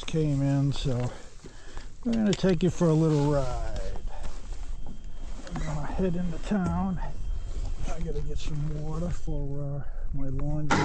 just came in, so we're gonna take you for a little ride. I'm gonna head into town. I gotta get some water for my laundry.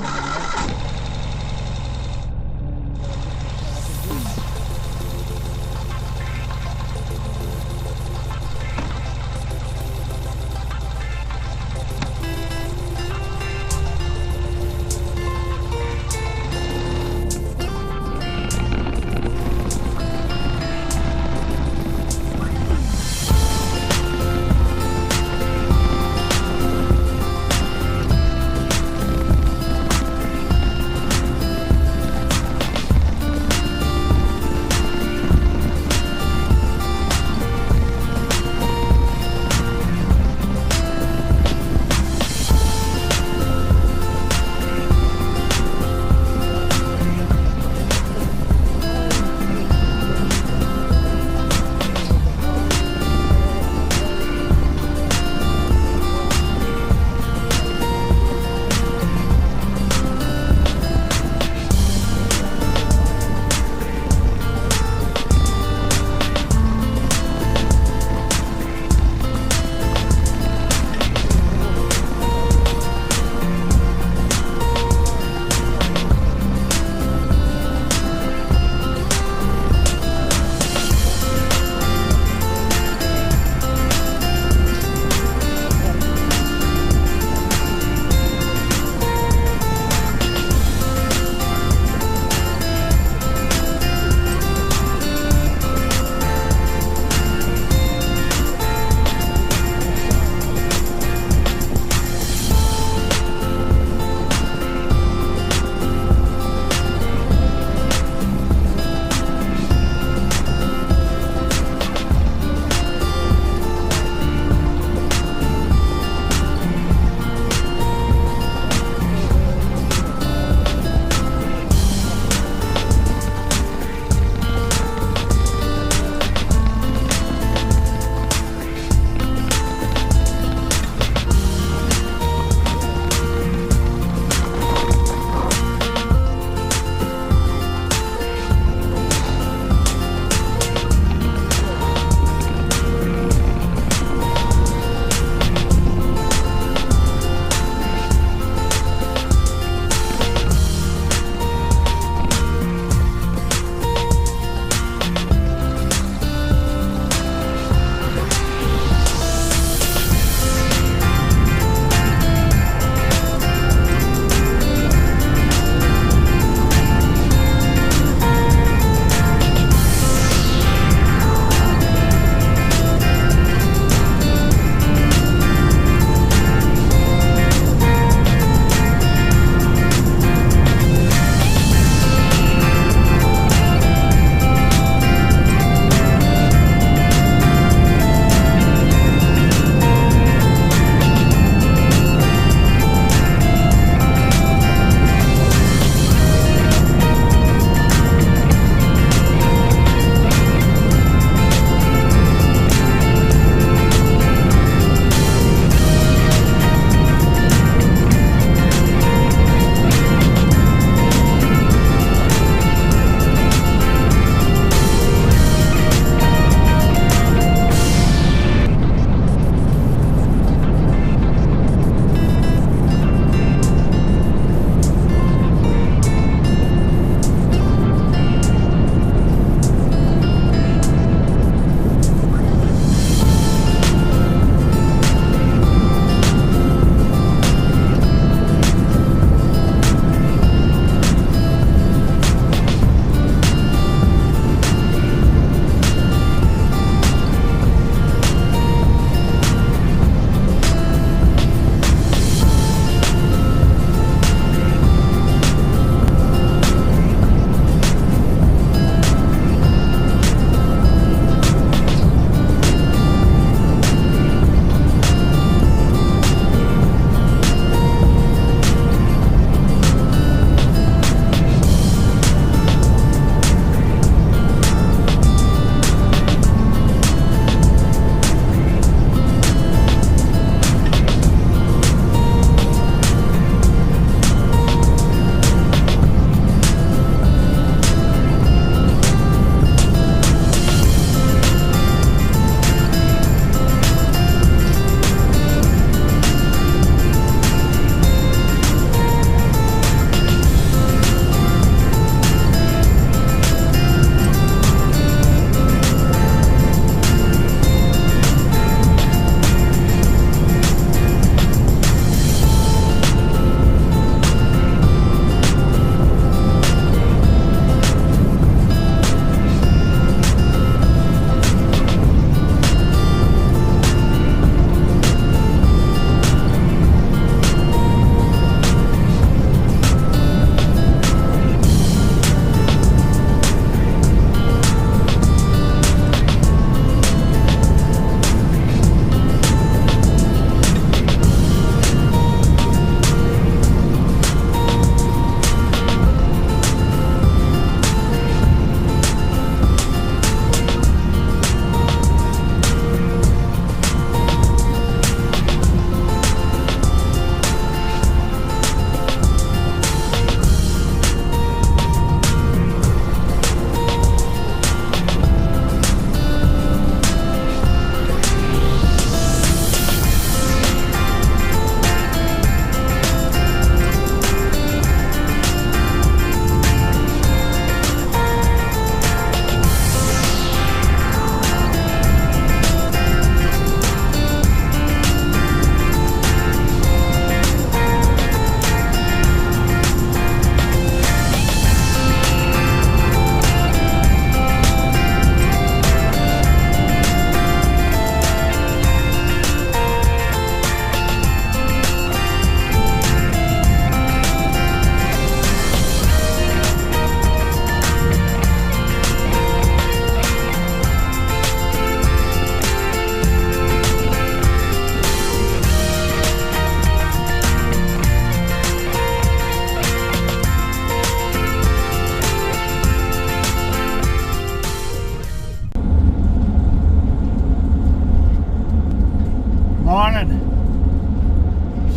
Morning.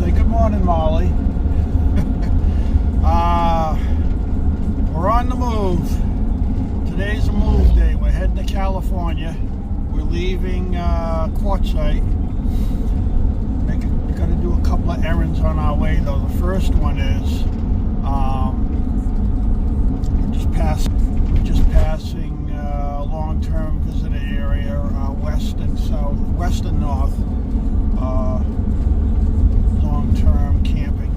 Say good morning, Molly. We're on the move. Today's a move day. We're heading to California. We're leaving Quartzsite. We're going to do a couple of errands on our way, though. The first one is we're just passing a long-term visitor area, west and south, west and north. Long-term camping.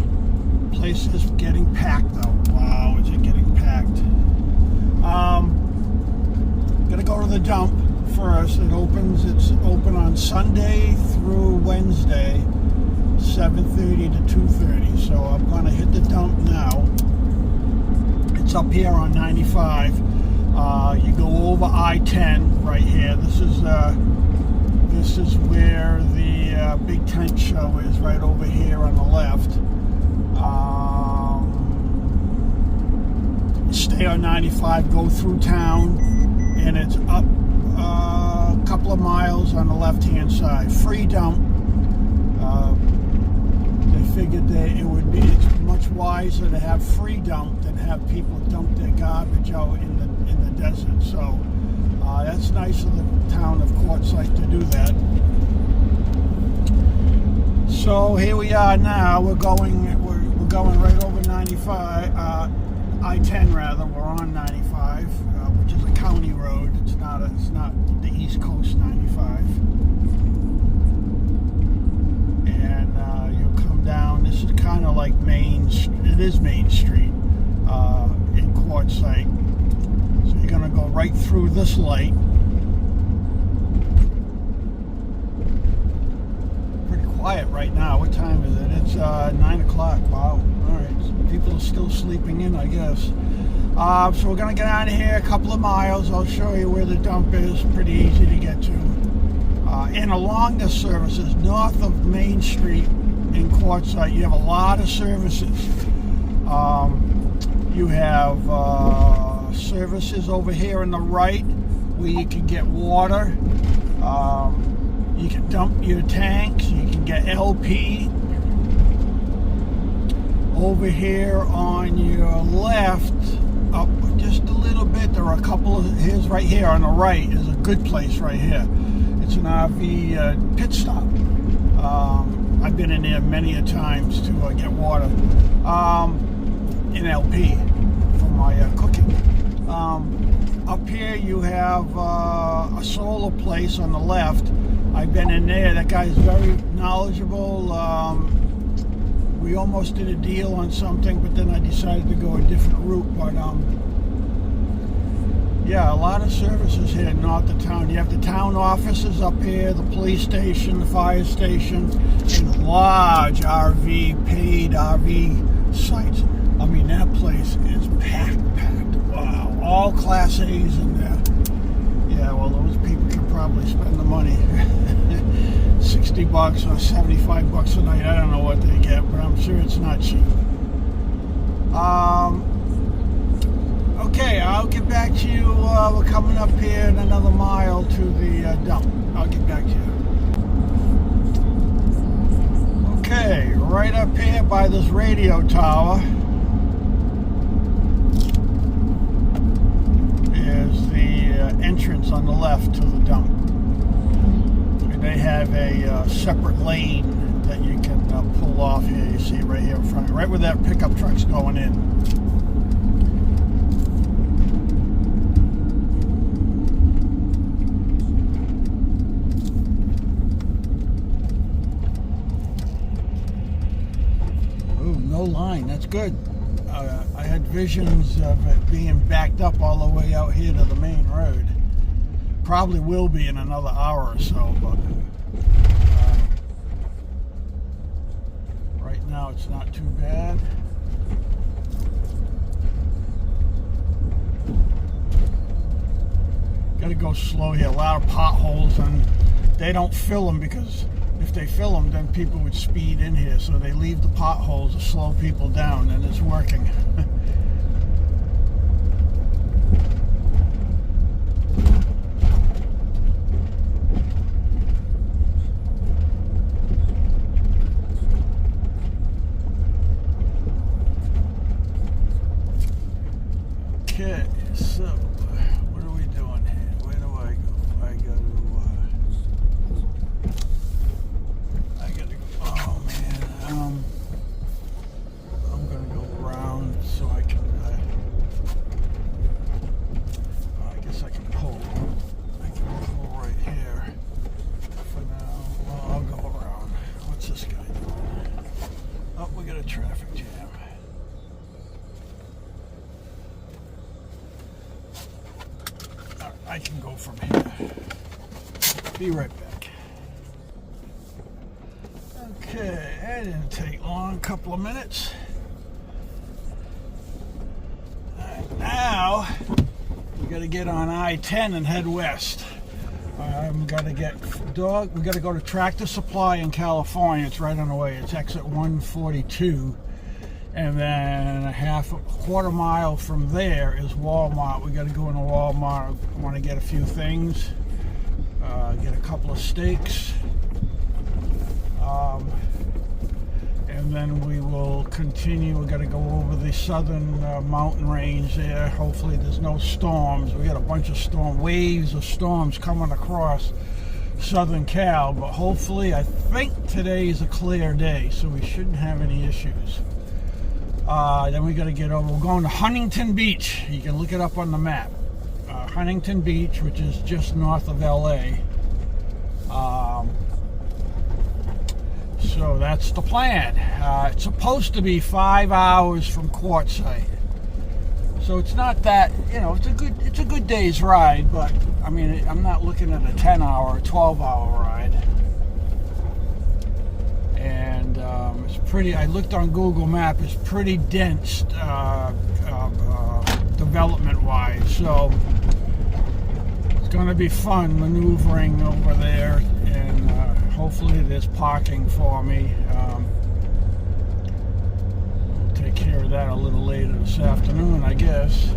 Place is getting packed, though. Wow, is it getting packed? Gotta go to the dump first. It's open on Sunday through Wednesday, 7:30 to 2:30. So I'm gonna hit the dump now. It's up here on 95. You go over I-10 right here. This is where the big tent show is, right over here on the left. Stay on 95, go through town, and it's up a couple of miles on the left-hand side. Free dump. They figured it's much wiser to have free dump than have people dump their garbage out in the desert. So that's nice of the town of Quartzsite to do that. So here we are now. We're going right over 95. I-10 rather. We're on 95, which is a county road. It's not the East Coast 95. And you'll come down. This is kind of like Main Street in Quartzsite. So you're gonna go right through this light. Pretty quiet right now. What time is it? It's 9 o'clock. Wow. All right. So people are still sleeping in, I guess. So we're gonna get out of here a couple of miles. I'll show you where the dump is. Pretty easy to get to. And along the services, north of Main Street in Quartzsite, you have a lot of services. You have services over here on the right where you can get water. You can dump your tanks. You can get LP. Over here on your left, up just a little bit, there are a couple of, here's right here on the right is a good place right here. It's an RV pit stop. I've been in there many a times to get water in LP for my cooking. Up here you have a solar place on the left. I've been in there. That guy's very knowledgeable. We almost did a deal on something, but then I decided to go a different route. But yeah, a lot of services here north of town. You have the town offices up here, the police station, the fire station, and large paid RV sites. I mean, that place is packed. Wow, all Class A's in there. Yeah, well, those people can probably spend the money. $60 or $75 a night. I don't know what they get, but I'm sure it's not cheap. Okay, I'll get back to you. We're coming up here in another mile to the dump. I'll get back to you. Okay, right up here by this radio tower is the entrance on the left to the dump. They have a separate lane that you can pull off here. You see it right here in front, right where that pickup truck's going in. Ooh, no line. That's good. I had visions of it being backed up all the way out here to the main road. Probably will be in another hour or so, but right now it's not too bad. Gotta go slow here. A lot of potholes, and they don't fill them because if they fill them, then people would speed in here. So they leave the potholes to slow people down, and it's working. I can go from here. Be right back. Okay, that didn't take long, a couple of minutes. Right, now, we got to get on I-10 and head west. We got to go to Tractor Supply in California. It's right on the way. It's exit 142. And then a quarter mile from there is Walmart. We got to go into Walmart. I want to get a few things. Get a couple of steaks. And then we will continue. We got to go over the southern mountain range there. Hopefully there's no storms. We got a bunch of waves of storms coming across southern Cal, but hopefully, I think today is a clear day, so we shouldn't have any issues. Then we got to get over. We're going to Huntington Beach. You can look it up on the map. Huntington Beach, which is just north of LA. So that's the plan. It's supposed to be 5 hours from Quartzsite, so it's not that, it's a good day's ride. But I mean, I'm not looking at a 10-hour, 12-hour ride. And it's pretty. I looked on Google Maps. It's pretty dense development-wise, so it's going to be fun maneuvering over there. And hopefully there's parking for me. We'll take care of that a little later this afternoon, I guess.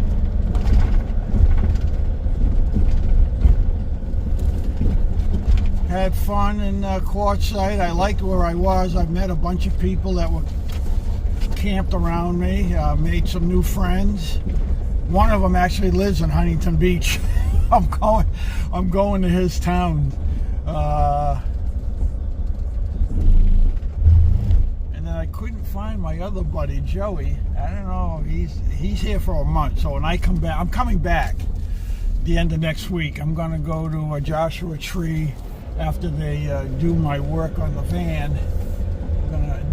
Had fun in Quartzsite. I liked where I was. I met a bunch of people that were camped around me. Made some new friends. One of them actually lives in Huntington Beach. I'm going to his town. And then I couldn't find my other buddy, Joey. I don't know. He's here for a month. So when I come back, I'm coming back the end of next week. I'm going to go to a Joshua Tree after they do my work on the van.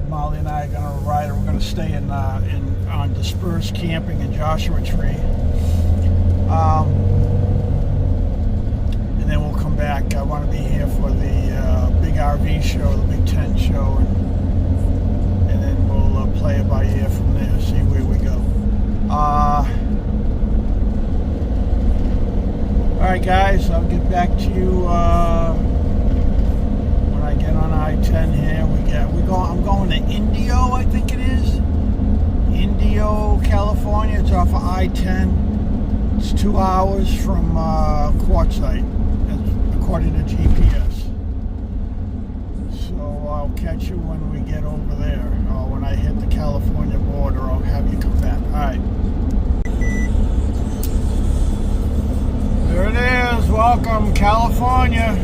Molly and I are going to ride. We're going to stay on dispersed camping in Joshua Tree. And then we'll come back. I want to be here for the big RV show, the big tent show, and then we'll play it by ear from there, see where we go. Alright guys, I'll get back to you when I get on I-10 here. I'm going to Indio, I think it is. Indio, California. It's off of I-10. It's 2 hours from Quartzsite, according to GPS. So I'll catch you when we get over there, or when I hit the California border. I'll have you come back. Alright. There it is. Welcome, California.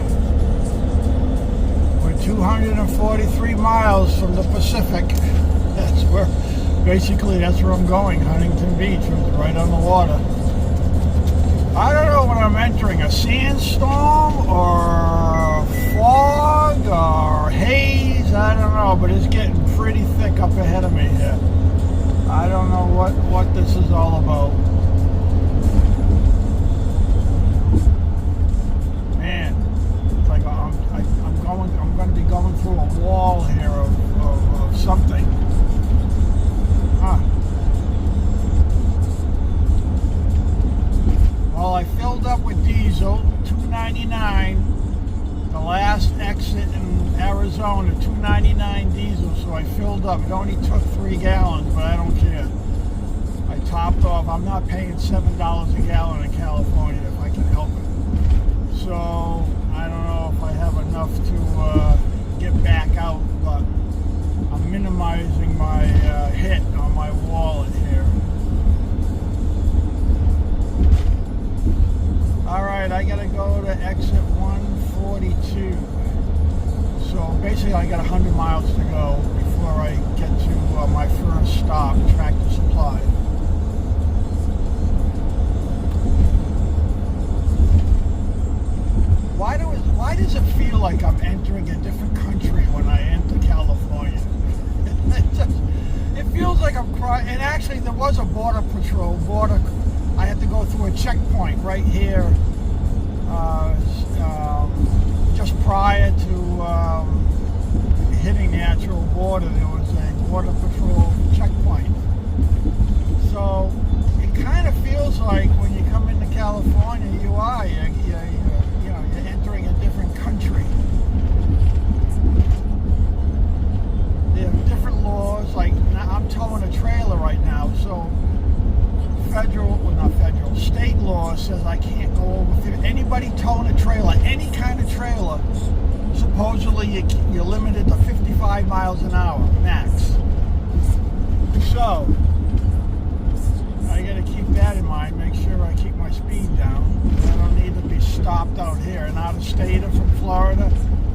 We're 243 miles from the Pacific. That's where I'm going. Huntington Beach, right on the water. I don't know what I'm entering, a sandstorm or fog or haze, I don't know, but it's getting pretty thick up ahead of me here. I don't know what this is all about. Man, it's like I'm going to be going through a wall here of something. Huh. Well, I filled up with diesel, $2.99. The last exit in Arizona, $2.99 diesel, so I filled up. It only took 3 gallons, but I don't care. I topped off. I'm not paying $7 a gallon in California if I can help it. So I don't know if I have enough to get back out, but I'm minimizing my hit on my wallet here. Alright, I gotta go to exit 142. So basically I got 100 miles to go before I get to my first stop, Tractor Supply. Why does it feel like I'm entering a different country when I enter California? It feels like I'm crying. And actually there was a border patrol, I had to go through a checkpoint right here Just prior to hitting the actual border, there was a border patrol checkpoint. So it kind of feels like when you come into California, you're entering a different country. There are different laws. Like I'm towing a trailer right now, so state law says I can't go over 50. Anybody towing a trailer, any kind of trailer, supposedly you're limited to 55 miles an hour max. So I got to keep that in mind. Make sure I keep my speed down. I don't need to be stopped out here. And out of state or from Florida,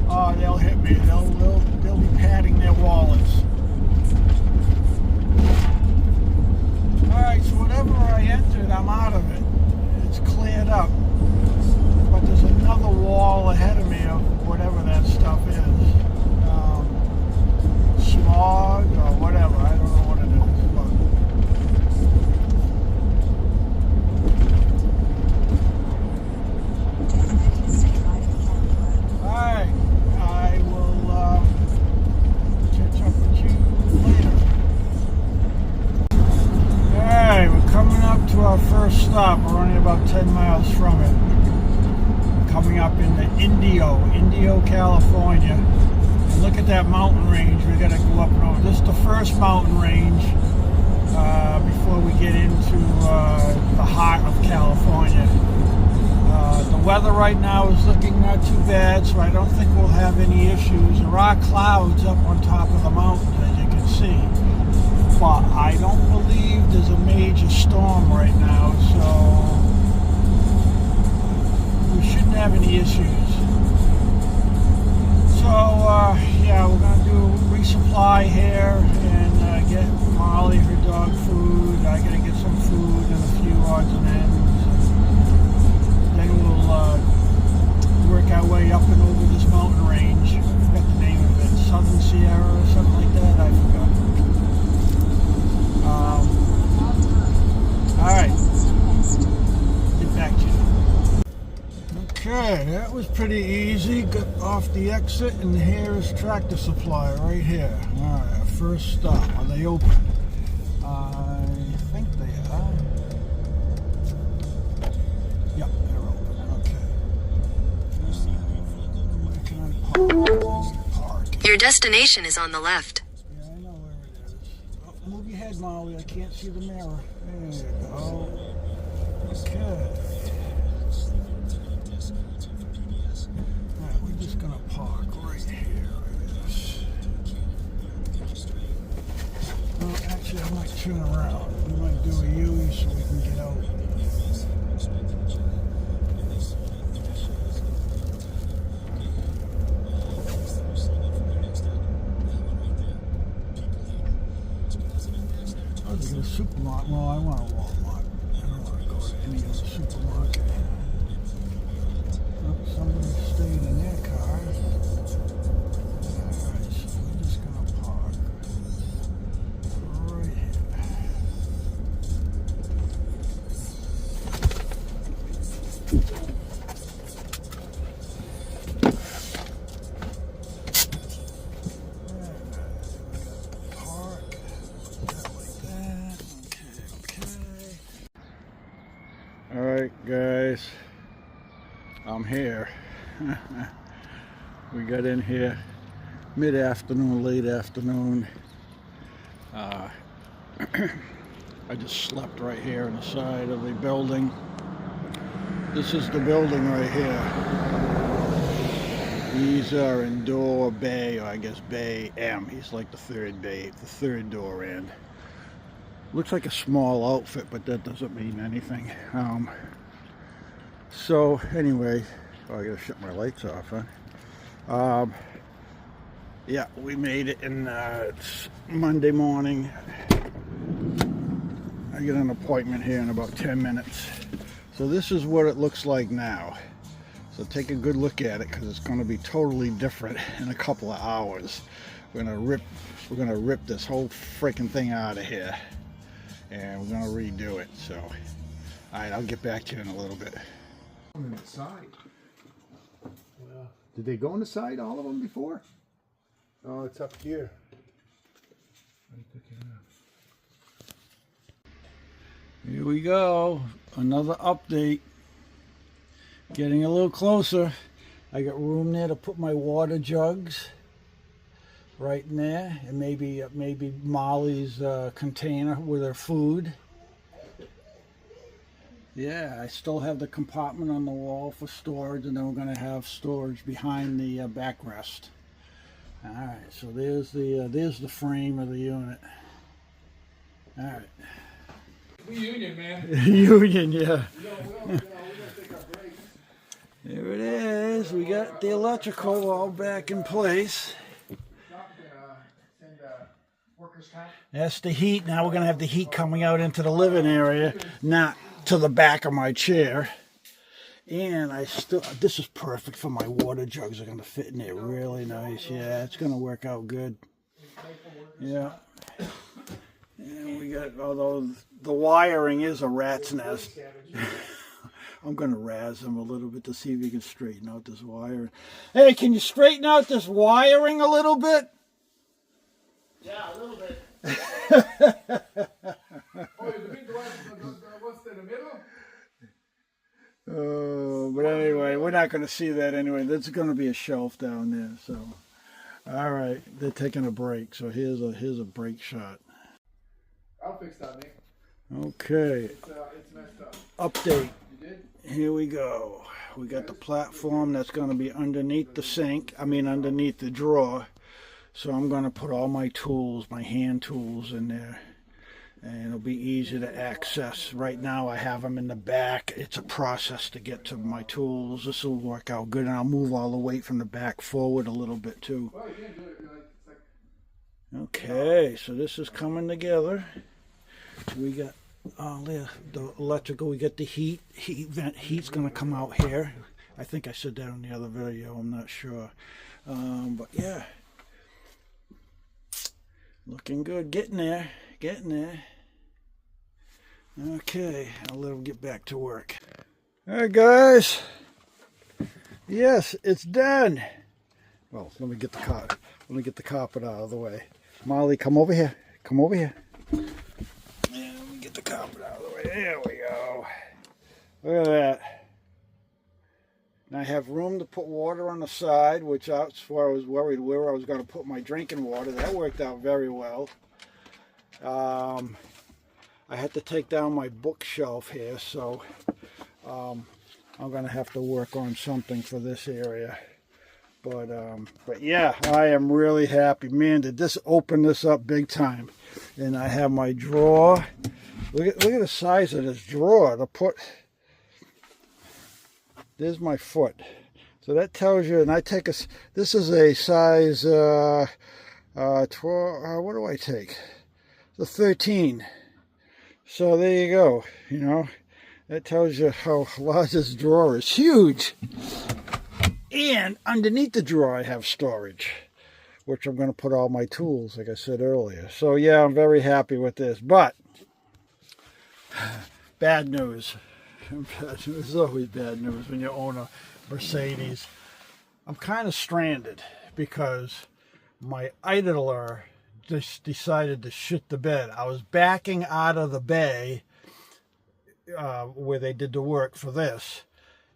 oh, they'll hit me. They'll be padding their wallets. Alright, so whatever I entered, I'm out of it. It's cleared up. But there's another wall ahead of me of whatever that stuff is. Smog or whatever. I don't know what it is. Alright, I will catch up with you later. Alright, we're coming up to our first stop. We're only about 10 miles from it. We're coming up into Indio, California. And look at that mountain range. We gotta go up and over. This is the first mountain range before we get into the heart of California. The weather right now is looking not too bad, so I don't think we'll have any issues. There are clouds up on top of the mountains, as you can see. But I don't believe there's a major storm right now, so we shouldn't have any issues. So, yeah, we're going to do resupply here and get Molly her dog food. I got to get some food and a few odds and ends. Then we'll work our way up and over this mountain range. I forgot the name of it. Southern Sierra or something like that. I forgot. Alright, get back to you. Okay, that was pretty easy. Got off the exit, and here is Tractor Supply right here. Alright, first stop. Are they open? I think they are. Yep, they're open. Okay. Where can I park? Your destination is on the left. Move your head, Molly. I can't see the mirror. There you go. Okay. Alright, we're just gonna park right here, I guess. Well, actually, I might turn around. We might do a U so we can get out. A supermarket. Well, I want a Walmart. I don't want to go to any other supermarket. Oh, somebody stayed in their car. Alright, so we're just going to park right here. Alright guys, I'm here. We got in here mid-afternoon, late afternoon. I just slept right here on the side of the building. This is the building right here. These are in door bay, or I guess bay M. He's like the third bay, the third door in. Looks like a small outfit, but that doesn't mean anything. So anyway, I gotta shut my lights off, huh? Yeah, we made it, and it's Monday morning. I get an appointment here in about 10 minutes. So this is what it looks like now. So take a good look at it, because it's going to be totally different in a couple of hours. We're gonna rip this whole freaking thing out of here, and we're gonna redo it. So, all right, I'll get back to you in a little bit. one in the side. Yeah. Did they go in the side, all of them, before? Oh, it's up here. Here we go. Another update. Getting a little closer. I got room there to put my water jugs right in there, and maybe Molly's container with her food. Yeah, I still have the compartment on the wall for storage, and then we're going to have storage behind the backrest. All right, so there's the frame of the unit. All right. Reunion, man. Union, yeah. We gotta take our break. There it is. We got the electrical all back in place. That's the heat. Now we're going to have the heat coming out into the living area, not to the back of my chair. And this is perfect for my water jugs. They're going to fit in there really nice. Yeah, it's going to work out good. Yeah. And we got, although the wiring is a rat's nest. I'm going to razz them a little bit to see if you can straighten out this wiring. Hey, can you straighten out this wiring a little bit? Yeah, a little bit. Oh, you mean the what's in the middle? Oh, but anyway, we're not going to see that anyway. There's going to be a shelf down there. So, all right, they're taking a break. So here's a break shot. I'll fix that, Nick. Okay. It's messed up. Update. You did? Here we go. We got the platform that's going to be underneath the sink. Underneath the drawer. So I'm going to put all my tools, my hand tools in there. And it'll be easy to access. Right now I have them in the back. It's a process to get to my tools. This will work out good. And I'll move all the weight from the back forward a little bit too. Well, you can't do it. Okay, so this is coming together. We got the electrical. We got the heat's going to come out here. I think I said that on the other video. I'm not sure. But yeah. Looking good. Getting there. Okay, I'll let them get back to work. All right, guys. Yes, it's done. Well, let me get the carpet out of the way. Molly, come over here. Yeah, let me get the carpet out of the way. There we go. Look at that. And I have room to put water on the side, which that's where I was worried where I was going to put my drinking water. That worked out very well. I had to take down my bookshelf here, so I'm going to have to work on something for this area. But yeah, I am really happy. Man, did this open this up big time. And I have my drawer. Look at the size of this drawer to put. There's my foot. So that tells you, and I take this is a size 12, what do I take? The 13. So there you go, that tells you how large this drawer is. Huge. And underneath the drawer I have storage, which I'm going to put all my tools, like I said earlier. So yeah, I'm very happy with this. But bad news. There's always bad news when you own a Mercedes. I'm kind of stranded because my idler just decided to shit the bed. I was backing out of the bay where they did the work for this.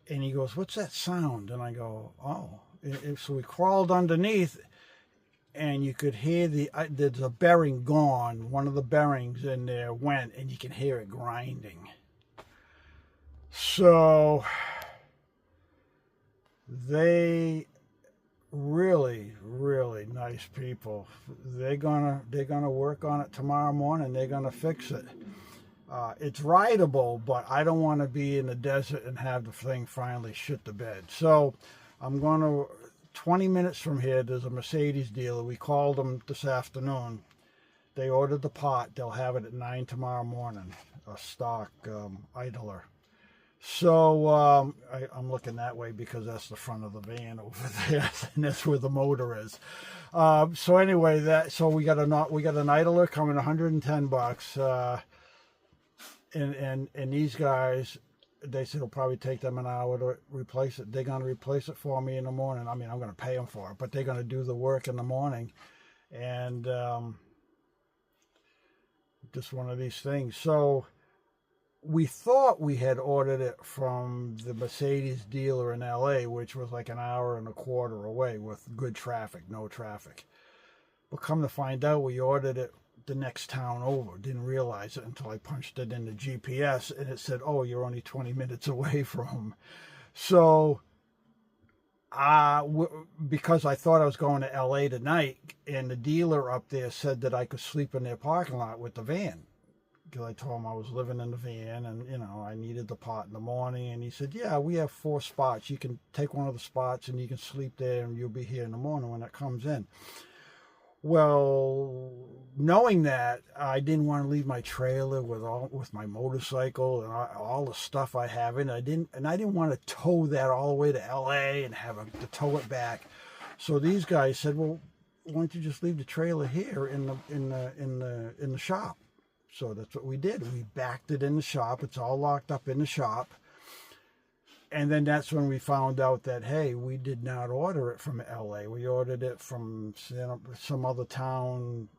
And he goes, "What's that sound?" And I go, "Oh." So we crawled underneath, and you could hear there's a bearing gone. One of the bearings in there went, and you can hear it grinding. So they really nice people. They're gonna work on it tomorrow morning. They're gonna fix it. It's rideable, but I don't want to be in the desert and have the thing finally shit the bed. So I'm going to, 20 minutes from here, there's a Mercedes dealer. We called them this afternoon. They ordered the part. They'll have it at 9 tomorrow morning, a stock idler. So I'm looking that way because that's the front of the van over there, and that's where the motor is. So anyway, so we got an idler coming $110. And these guys they said it'll probably take them an hour to replace it. They're going to replace it for me in the morning. I mean, I'm going to pay them for it, but they're going to do the work in the morning. And just one of these things. So we thought we had ordered it from the Mercedes dealer in LA, which was like an hour and a quarter away with good traffic, no traffic. But come to find out, we ordered it the next town over. Didn't realize it until I punched it in the GPS, and it said, oh, you're only 20 minutes away from. So because I thought I was going to LA tonight, and the dealer up there said that I could sleep in their parking lot with the van, because I told him I was living in the van, and I needed the pot in the morning. And he said, yeah, we have 4 spots. You can take one of the spots and you can sleep there, and you'll be here in the morning when it comes in. Well, knowing that, I didn't want to leave my trailer with my motorcycle and all the stuff I have in it. I didn't want to tow that all the way to LA and have to tow it back. So these guys said, well, why don't you just leave the trailer here in the shop? So that's what we did. We backed it in the shop. It's all locked up in the shop. And then that's when we found out that, hey, we did not order it from LA. We ordered it from some other town,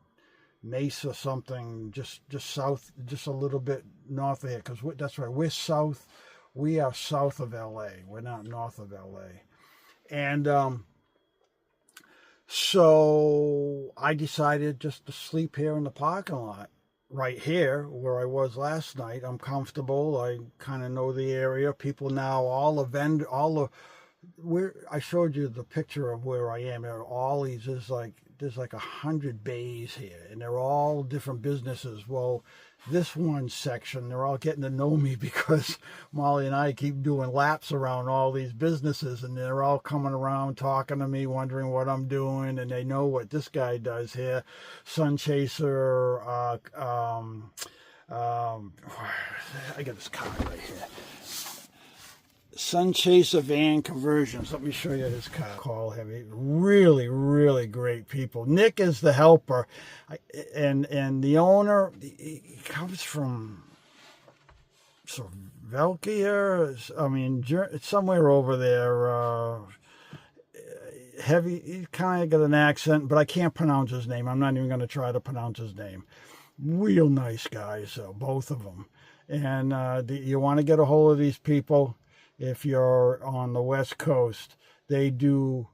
Mesa something, just south, just a little bit north of here. Because that's right, we're south. We are south of LA. We're not north of LA. And so I decided just to sleep here in the parking lot. Right here where I was last night. I'm comfortable. I kind of know the area. People now, where I showed you the picture of where I am. There are all these, there's like 100 bays here, and they're all different businesses. Well, this one section, they're all getting to know me because Molly and I keep doing laps around all these businesses, and they're all coming around talking to me, wondering what I'm doing, and they know what this guy does here. Sun Chaser, I got this card right here. Sun Chaser Van Conversions. Let me show you his car. Call heavy. Really, really great people. Nick is the helper, and the owner. He comes from Slovakia. I mean, it's somewhere over there. Heavy. He kind of got an accent, but I can't pronounce his name. I'm not even going to try to pronounce his name. Real nice guys, both of them. And you want to get a hold of these people. If you're on the West Coast, they do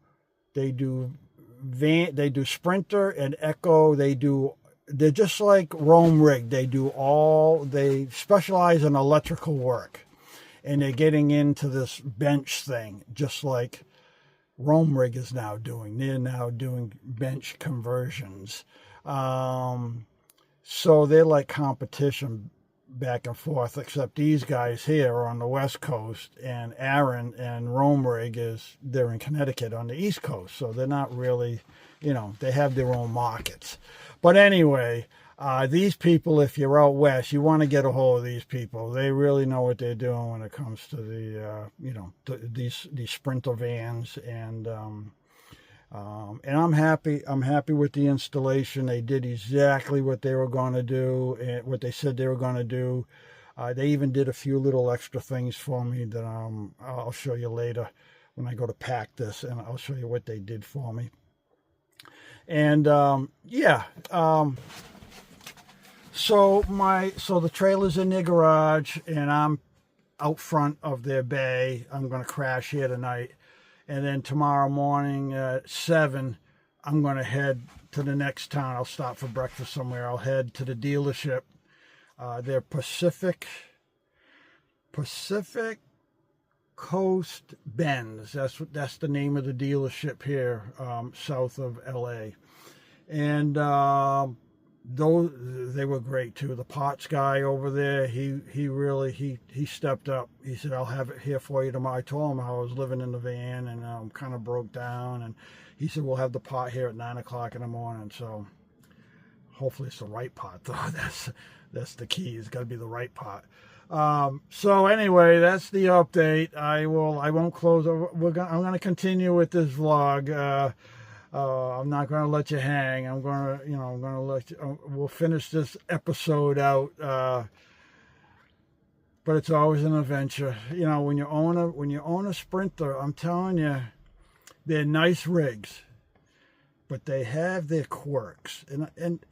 Sprinter and Echo. They're just like Rome Rig. They specialize in electrical work, and they're getting into this bench thing, just like Rome Rig is now doing. They're now doing bench conversions. So they're like competition back and forth, except these guys here are on the West Coast, and Aaron and Rome Rig they're in Connecticut on the East Coast. So they're not really, they have their own markets. But anyway, these people, if you're out west, you want to get a hold of these people. They really know what they're doing when it comes to these Sprinter vans, and I'm happy. I'm happy with the installation. They did exactly what they were going to do, and what they said they were going to do. They even did a few little extra things for me that I'll show you later when I go to pack this, and I'll show you what they did for me. And so the trailer's in their garage, and I'm out front of their bay. I'm going to crash here tonight. And then tomorrow morning at 7, I'm going to head to the next town. I'll stop for breakfast somewhere. I'll head to the dealership. They're Pacific Coast Benz. That's the name of the dealership here, south of LA. And they were great too. The parts guy over there, he really stepped up. He said, I'll have it here for you tomorrow. I told him how I was living in the van and I'm kind of broke down, and he said, we'll have the pot here at 9 o'clock in the morning. So hopefully it's the right pot though. That's the key. It's got to be the right pot. So anyway, that's the update. I won't close. I'm going to continue with this vlog. I'm not going to let you hang. I'm going to let you, we'll finish this episode out. But but it's always an adventure. You know, when you own a Sprinter, I'm telling you, they're nice rigs, but they have their quirks, and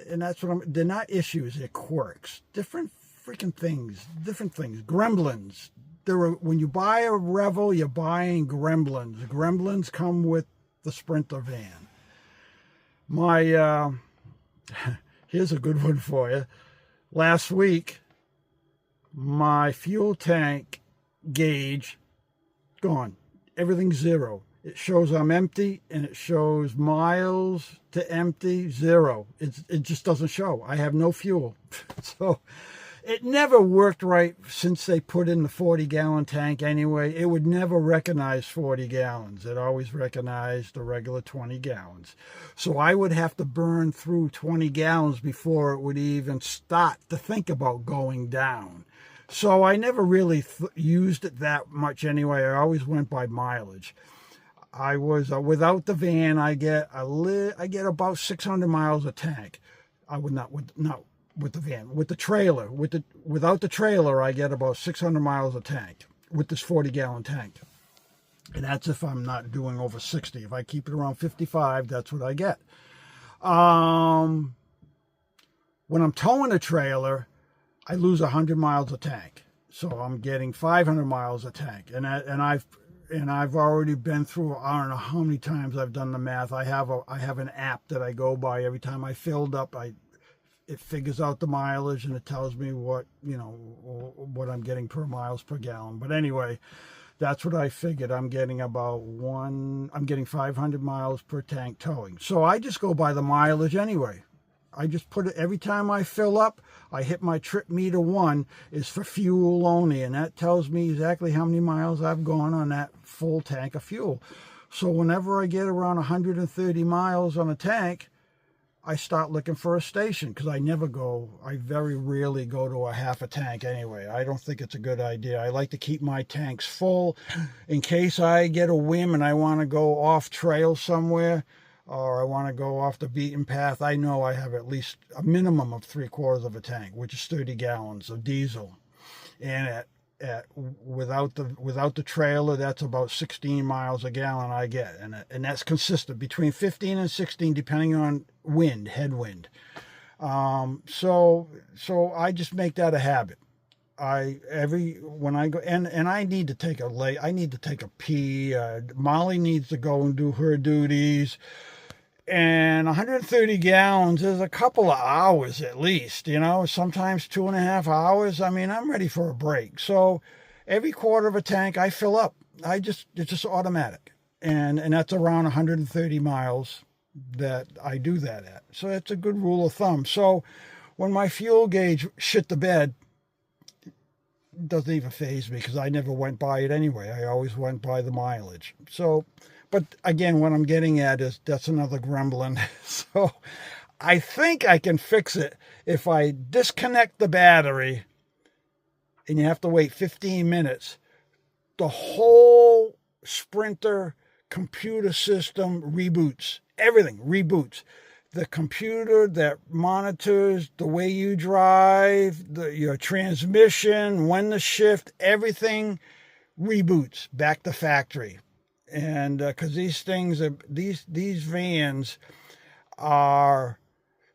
that's what they're not issues, they're quirks. Different freaking things, gremlins. When you buy a Revel, you're buying gremlins. Gremlins come with the Sprinter van. Here's a good one for you. Last week, my fuel tank gauge gone. Everything's zero. It shows I'm empty, and it shows miles to empty, zero. It just doesn't show. I have no fuel. So it never worked right since they put in the 40-gallon tank anyway. It would never recognize 40 gallons. It always recognized the regular 20 gallons. So I would have to burn through 20 gallons before it would even start to think about going down. So I never really used it that much anyway. I always went by mileage. I was without the van, I get about 600 miles a tank. I would not with the van, with the trailer, without the trailer, I get about 600 miles a tank with this 40-gallon tank. And that's if I'm not doing over 60. If I keep it around 55, that's what I get. When I'm towing a trailer, I lose 100 miles a tank. So I'm getting 500 miles a tank. And I've already been through, I don't know how many times I've done the math. I have an app that I go by every time I filled up. It figures out the mileage, and it tells me what I'm getting per miles per gallon. But anyway, that's what I figured. I'm getting 500 miles per tank towing. So I just go by the mileage anyway. I just put it, every time I fill up, I hit my trip meter 1 is for fuel only, and that tells me exactly how many miles I've gone on that full tank of fuel. So whenever I get around 130 miles on a tank, I start looking for a station, because I very rarely go to a half a tank anyway. I don't think it's a good idea. I like to keep my tanks full in case I get a whim and I want to go off trail somewhere, or I want to go off the beaten path. I know I have at least a minimum of 3/4 of a tank, which is 30 gallons of diesel. And without the trailer, that's about 16 miles a gallon I get, and that's consistent between 15 and 16 depending on headwind. So I just make that a habit. When I go, and I need to take a pee. Molly needs to go and do her duties. And 130 gallons is a couple of hours at least, sometimes 2.5 hours. I mean, I'm ready for a break. So every quarter of a tank I fill up. It's just automatic. And that's around 130 miles that I do that at. So that's a good rule of thumb. So when my fuel gauge shit the bed, it doesn't even faze me, because I never went by it anyway. I always went by the mileage. So, but again, what I'm getting at is that's another gremlin. So I think I can fix it if I disconnect the battery, and you have to wait 15 minutes. The whole Sprinter computer system reboots. Everything reboots. The computer that monitors the way you drive, your transmission, when to shift, everything reboots back to factory. And because these vans are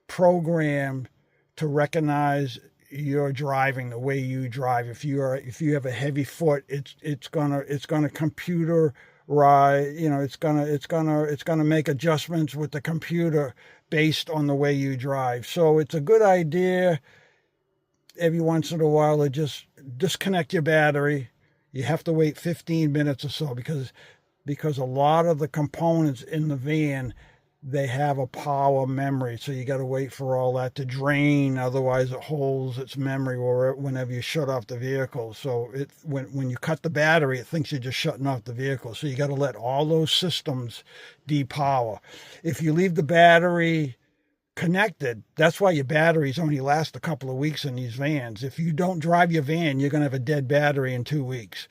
programmed to recognize your driving, the way you drive. If you have a heavy foot, it's gonna computerize. It's gonna make adjustments with the computer based on the way you drive. So it's a good idea every once in a while to just disconnect your battery. You have to wait 15 minutes or so, because a lot of the components in the van, they have a power memory. So you got to wait for all that to drain. Otherwise it holds its memory whenever you shut off the vehicle. So when you cut the battery, it thinks you're just shutting off the vehicle. So you got to let all those systems depower. If you leave the battery connected, that's why your batteries only last a couple of weeks in these vans. If you don't drive your van, you're going to have a dead battery in 2 weeks.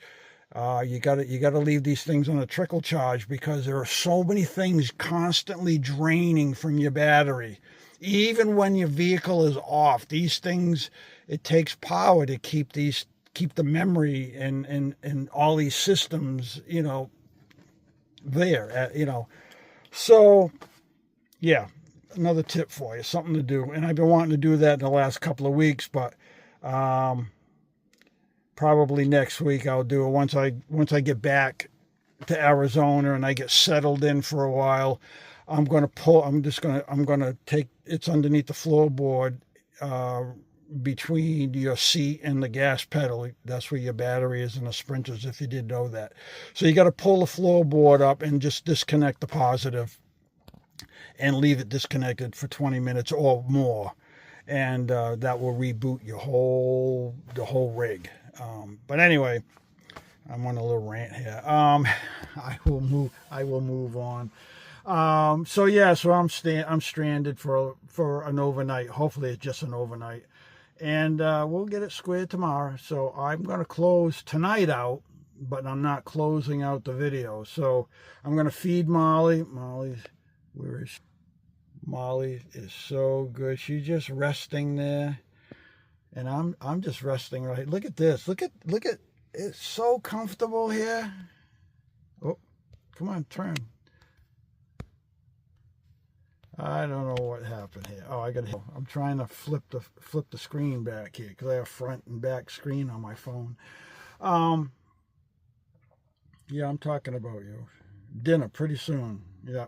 You got to leave these things on a trickle charge, because there are so many things constantly draining from your battery. Even when your vehicle is off, these things, it takes power to keep these keep the memory and all these systems, there, So, yeah, another tip for you, something to do. And I've been wanting to do that in the last couple of weeks, but probably next week I'll do it once I get back to Arizona and I get settled in for a while. I'm going to take, it's underneath the floorboard, between your seat and the gas pedal. That's where your battery is in the Sprinters, if you didn't know that. So you got to pull the floorboard up and just disconnect the positive and leave it disconnected for 20 minutes or more. And that will reboot the whole rig. But anyway, I'm on a little rant here. I will move on. So I'm stranded for an overnight. Hopefully it's just an overnight. And we'll get it squared tomorrow. So I'm going to close tonight out, but I'm not closing out the video. So I'm going to feed Molly. Where is she? Molly is so good. She's just resting there. And I'm just resting right. Look at this. Look at it's so comfortable here. Oh, come on, turn. I don't know what happened here. Oh, I'm trying to flip the screen back here because I have front and back screen on my phone. Yeah, I'm talking about you. Dinner pretty soon. Yeah.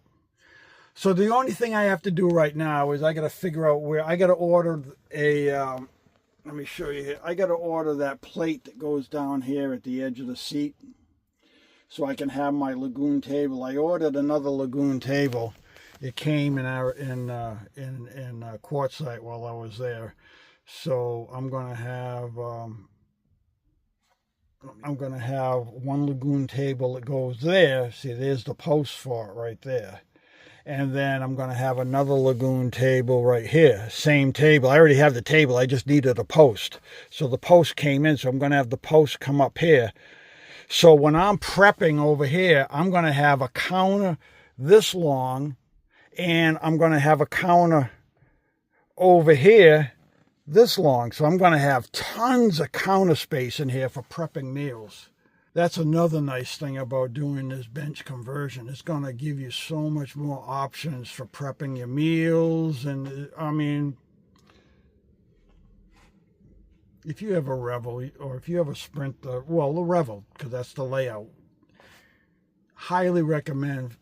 So the only thing I have to do right now is I got to figure out where I got to order let me show you here. I got to order that plate that goes down here at the edge of the seat so I can have my lagoon table. I ordered another lagoon table. It came in Quartzsite while I was there. So I'm going to have one lagoon table that goes there. See, there's the post for it right there. And then I'm going to have another lagoon table right here. Same table. I already have the table. I just needed a post. So the post came in. So I'm going to have the post come up here. So when I'm prepping over here, I'm going to have a counter this long. And I'm going to have a counter over here this long. So I'm going to have tons of counter space in here for prepping meals. That's another nice thing about doing this bench conversion. It's going to give you so much more options for prepping your meals. And I mean, if you have a Revel or if you have a Sprinter, well, the Revel, because that's the layout, highly recommend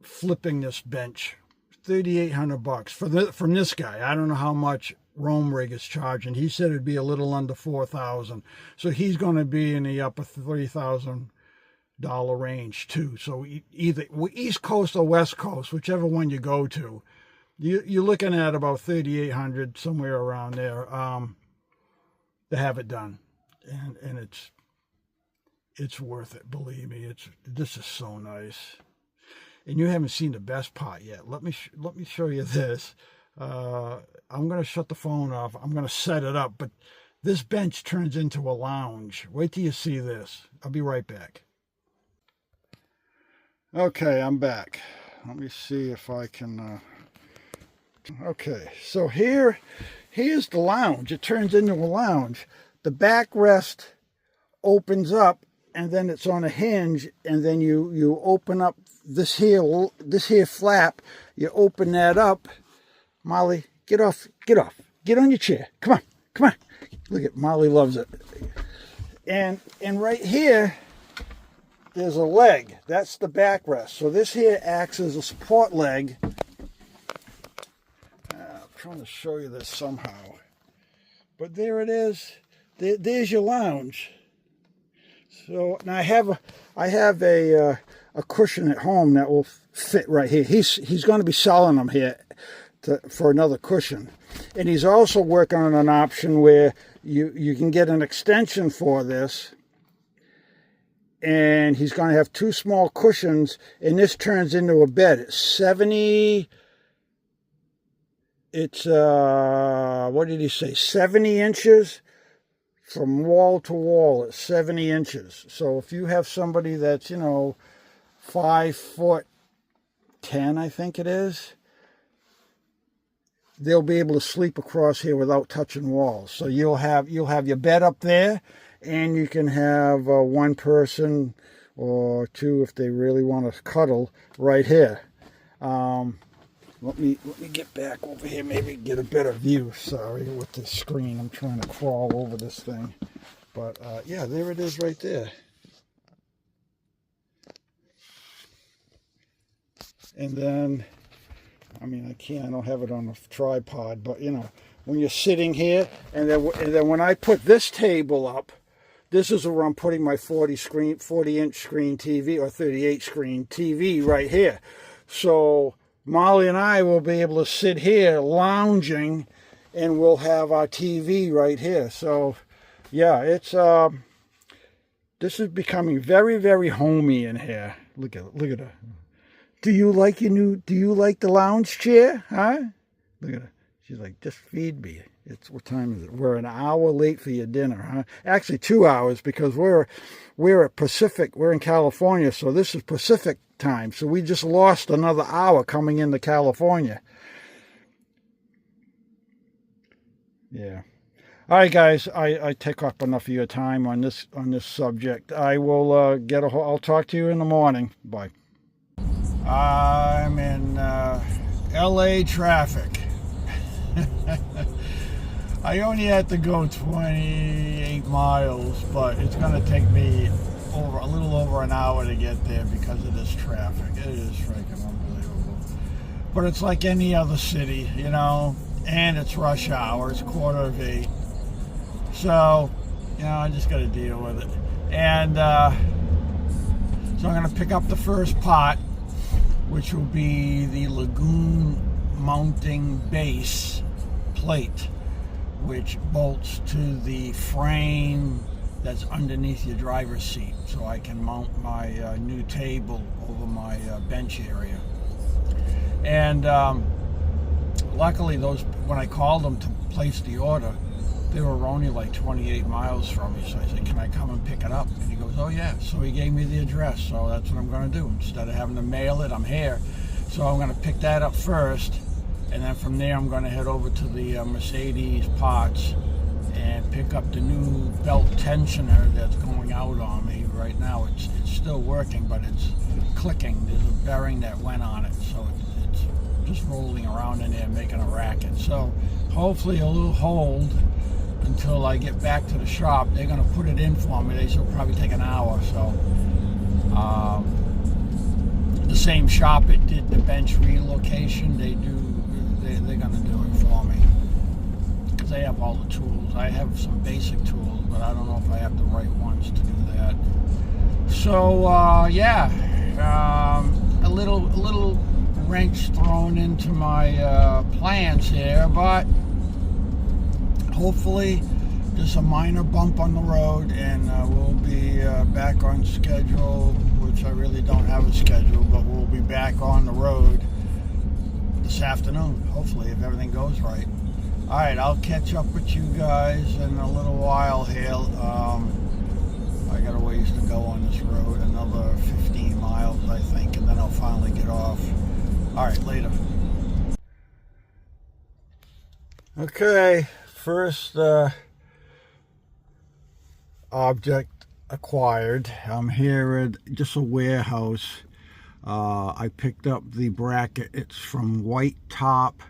flipping this bench. $3,800 from this guy. I don't know how much Rome Rig is charging. He said it'd be a little under $4,000. So he's going to be in the upper $3,000 range too. So either East Coast or West Coast, whichever one you go to, you're looking at about $3,800, somewhere around there, to have it done. And it's worth it. Believe me, this is so nice. And you haven't seen the best part yet. Let me show you this. I'm going to shut the phone off. I'm going to set it up. But this bench turns into a lounge. Wait till you see this. I'll be right back. Okay, I'm back. Let me see if I can... Okay, so here's the lounge. It turns into a lounge. The backrest opens up, and then it's on a hinge, and then you open up this here flap. You open that up. Molly, get on your chair. Come on. Look at Molly loves it. And right here, there's a leg. That's the backrest. So this here acts as a support leg. I'm trying to show you this somehow. But there it is. There's your lounge. So now I have a cushion at home that will fit right here. He's going to be selling them here for another cushion, and he's also working on an option where you can get an extension for this, and he's going to have two small cushions, and this turns into a bed. It's what did he say, 70 inches from wall to wall. It's 70 inches. So if you have somebody that's 5'10", I think it is, they'll be able to sleep across here without touching walls. So you'll have your bed up there, and you can have one person or two if they really want to cuddle right here. Let me get back over here, maybe get a better view. Sorry, with this screen, I'm trying to crawl over this thing. But yeah, there it is right there. And then, I mean, I don't have it on a tripod, but you know, when you're sitting here, and then when I put this table up, this is where I'm putting my 40-inch screen TV or 38 screen TV right here. So Molly and I will be able to sit here lounging, and we'll have our TV right here. So yeah, it's this is becoming very, very homey in here. Look at it. Do you like the lounge chair? Huh? Look at her. She's like, just feed me. What time is it? We're an hour late for your dinner, huh? Actually 2 hours, because we're at Pacific. We're in California, so this is Pacific time. So we just lost another hour coming into California. Yeah. All right, guys. I take up enough of your time on this subject. I will I'll talk to you in the morning. Bye. I'm in LA traffic. I only had to go 28 miles, but it's going to take me a little over an hour to get there because of this traffic. It is freaking unbelievable. But it's like any other city, you know, and it's rush hour. It's 7:45. So, you know, I just got to deal with it. And so I'm going to pick up the first pot, which will be the lagoon mounting base plate, which bolts to the frame that's underneath your driver's seat, so I can mount my new table over my bench area. And luckily, when I called them to place the order, they were only like 28 miles from me. So I said, can I come and pick it up? And he goes, oh yeah. So he gave me the address. So that's what I'm going to do. Instead of having to mail it, I'm here. So I'm going to pick that up first. And then from there, I'm going to head over to the Mercedes parts and pick up the new belt tensioner that's going out on me right now. It's still working, but it's clicking. There's a bearing that went on it. So it's just rolling around in there, making a racket. So hopefully a little hold until I get back to the shop. They're going to put it in for me. They said it'll probably take an hour. So the same shop it did the bench relocation, they're going to do it for me, because they have all the tools. I have some basic tools, but I don't know if I have the right ones to do that. So yeah, a little wrench thrown into my plans here, but hopefully just a minor bump on the road, and we'll be back on schedule, which I really don't have a schedule, but we'll be back on the road this afternoon, hopefully, if everything goes right. All right, I'll catch up with you guys in a little while here. I got a ways to go on this road, another 15 miles, I think, and then I'll finally get off. All right, later. Okay, first object acquired. I'm here at just a warehouse. I picked up the bracket. It's from White Top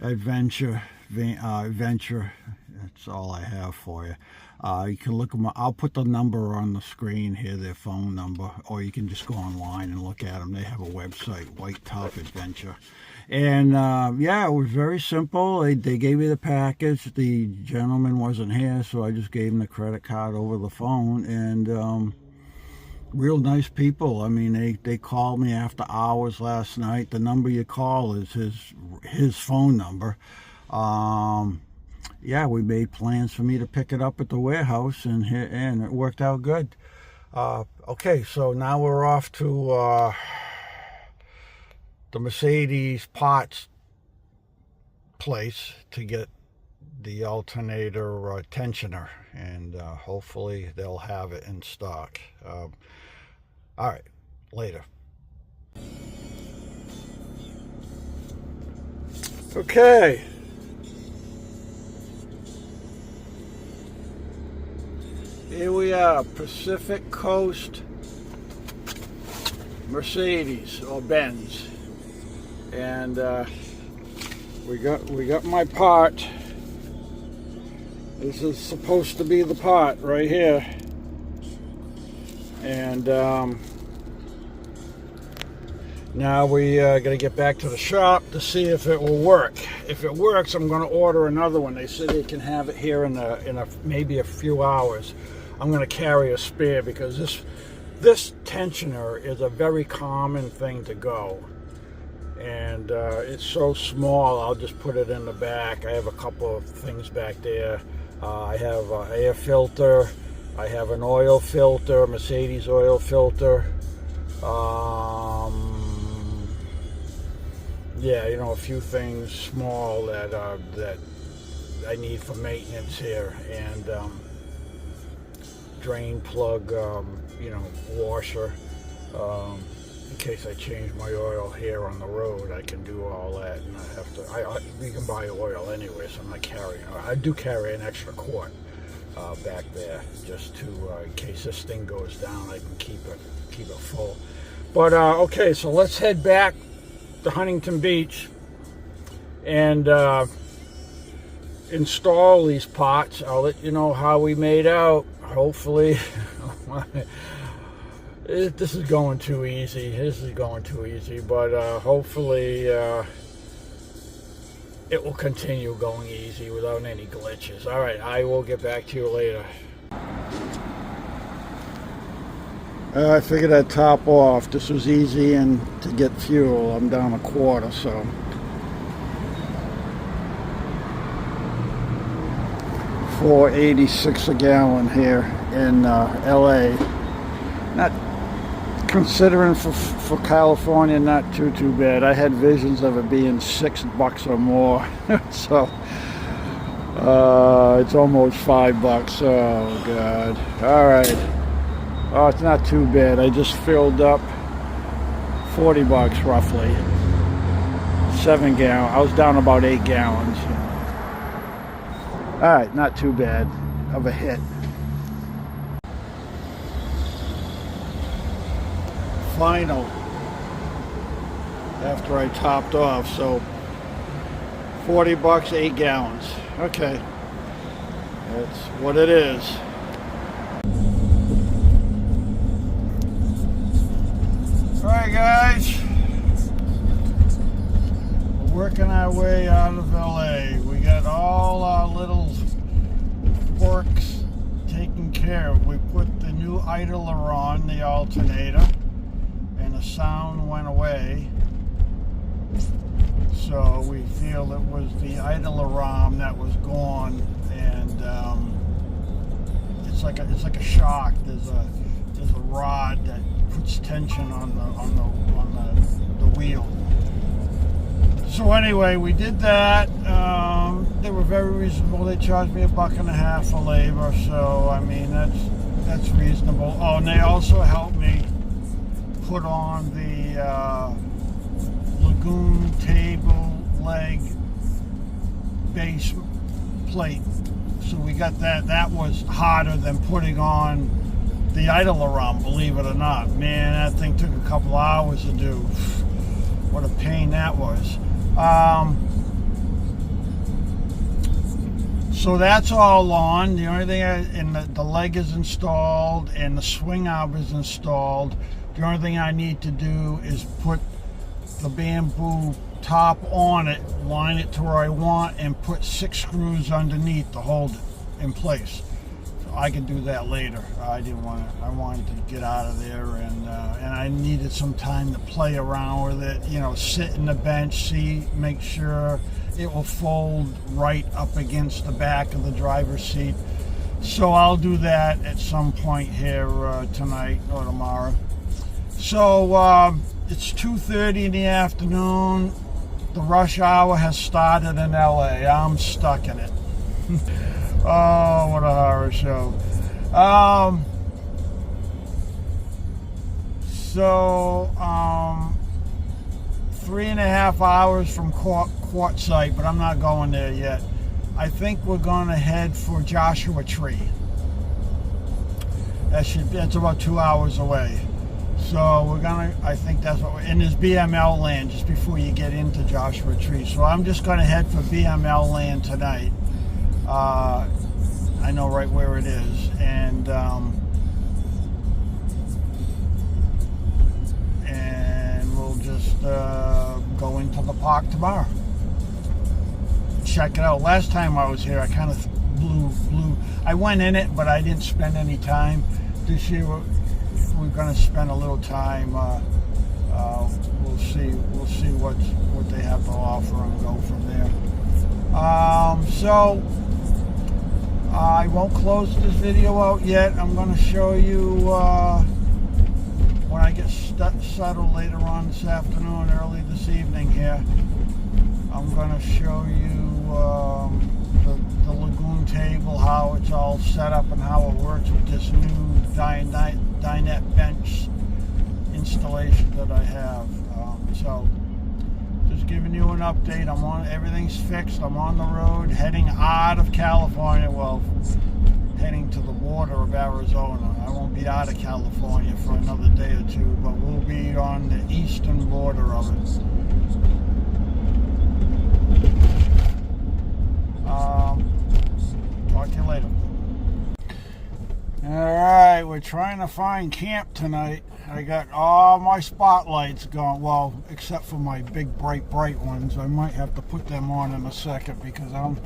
Adventure. That's all I have for you. You can look at I'll put the number on the screen here, their phone number, or you can just go online and look at them. They have a website, White Top Adventure. And yeah, it was very simple. They gave me the package. The gentleman wasn't here, so I just gave him the credit card over the phone. And real nice people. I mean, they called me after hours last night. The number you call is his phone number. Yeah, we made plans for me to pick it up at the warehouse, and it worked out good. Okay, so now we're off to the Mercedes parts place to get the alternator tensioner, and hopefully they'll have it in stock. All right, later. Okay. Here we are, Pacific Coast Mercedes or Benz, and we got my part. This is supposed to be the part right here, and now we got to get back to the shop to see if it will work. If it works, I'm going to order another one. They said they can have it here in maybe a few hours. I'm going to carry a spare because this tensioner is a very common thing to go, and it's so small. I'll just put it in the back. I have a couple of things back there. I have an air filter. I have an oil filter, Mercedes oil filter. Yeah, you know, a few things small that I need for maintenance here, and drain plug, you know, washer, in case I change my oil here on the road. I can do all that, and I have to. We can buy oil anyway, so I'm not carrying. I do carry an extra quart back there, just to in case this thing goes down, I can keep it full. But okay, so let's head back to Huntington Beach and install these pots. I'll let you know how we made out. Hopefully, this is going too easy. But hopefully it will continue going easy without any glitches. All right, I will get back to you later. I figured I'd top off. This was easy, and to get fuel, I'm down a quarter, so. $4.86 a gallon here in LA. Not considering for California, not too bad. I had visions of it being $6 or more, so it's almost $5. Oh God! All right. Oh, it's not too bad. I just filled up $40 roughly. 7 gallons. I was down about 8 gallons. All right, not too bad of a hit. Final. After I topped off, so $40, 8 gallons. Okay, that's what it is. All right, guys, we're working our way out of LA. We got all our little works taken care of. We put the new idler on the alternator, and the sound went away. So we feel it was the idler arm that was gone, and it's like a shock. There's a rod that puts tension on the wheel. So anyway, we did that. They were very reasonable. They charged me $1.50 for labor, so I mean that's reasonable. Oh, and they also helped me put on the lagoon table leg base plate. So we got that. That was harder than putting on the idler arm, believe it or not. Man, that thing took a couple hours to do. What a pain that was. So that's all on. The only thing, and the leg is installed and the swing arm is installed. The only thing I need to do is put the bamboo top on it, line it to where I want, and put 6 screws underneath to hold it in place. So I can do that later. I wanted to get out of there, and I needed some time to play around with it. You know, sit in the bench, make sure it will fold right up against the back of the driver's seat. So I'll do that at some point here tonight or tomorrow. So it's 2:30 in the afternoon. The rush hour has started in LA. I'm stuck in it. Oh, what a horror show. 3.5 hours from Quartzsite, but I'm not going there yet. I think we're going to head for Joshua Tree. That's about 2 hours away. So we're gonna, I think that's what and there's BML land just before you get into Joshua Tree. So I'm just gonna head for BML land tonight. I know right where it is, and we'll just go into the park tomorrow. Check it out. Last time I was here, I kind of blew. I went in it, but I didn't spend any time. This year we're going to spend a little time. We'll see what they have to offer and go from there. So I won't close this video out yet. I'm going to show you when I get settled later on this afternoon, early this evening here. I'm going to show you the lagoon table, how it's all set up and how it works with this new dinette bench installation that I have. So just giving you an update. Everything's fixed. I'm on the road heading out of California. Well, heading to the border of Arizona. I won't be out of California for another day or two, but we'll be on the eastern border of it. Talk to you later. Alright, we're trying to find camp tonight. I got all my spotlights going, well, except for my big bright ones. I might have to put them on in a second because I'm